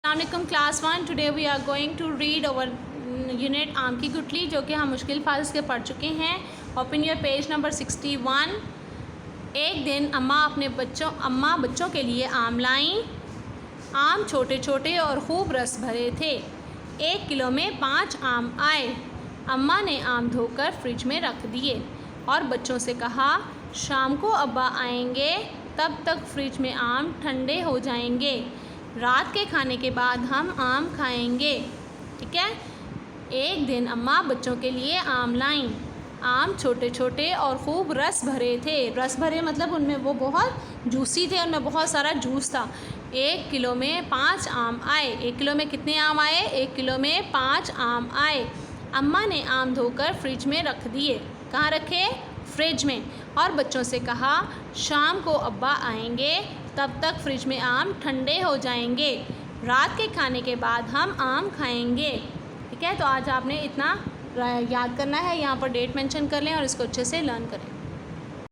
अस्सलामुअलैकुम class 1। Today we are going to read over unit आम की गुठली, जो कि हम मुश्किल फाल्स के पढ़ चुके हैं। Open your page number 61। एक दिन अम्मा बच्चों के लिए आम लाईं। आम छोटे छोटे और खूब रस भरे थे। 1 किलो में 5 आम आए। अम्मा ने आम धोकर फ्रिज में रख दिए और बच्चों से कहा, शाम को अब्बा आएंगे, तब तक फ्रिज में आम ठंडे हो जाएंगे। रात के खाने के बाद हम आम खाएंगे। ठीक है। एक दिन अम्मा बच्चों के लिए आम लाईं। आम छोटे छोटे और खूब रस भरे थे। रस भरे मतलब उनमें वो बहुत जूसी थे, उनमें बहुत सारा जूस था। 1 किलो में 5 आम आए। 1 किलो में कितने आम आए? 1 किलो में 5 आम आए। अम्मा ने आम धोकर फ्रिज में रख दिए। कहाँ रखे? फ्रिज में। और बच्चों से कहा, शाम को अब्बा आएंगे, तब तक फ्रिज में आम ठंडे हो जाएंगे। रात के खाने के बाद हम आम खाएंगे। ठीक है। तो आज आपने इतना याद करना है। यहाँ पर डेट मेंशन कर लें और इसको अच्छे से लर्न करें।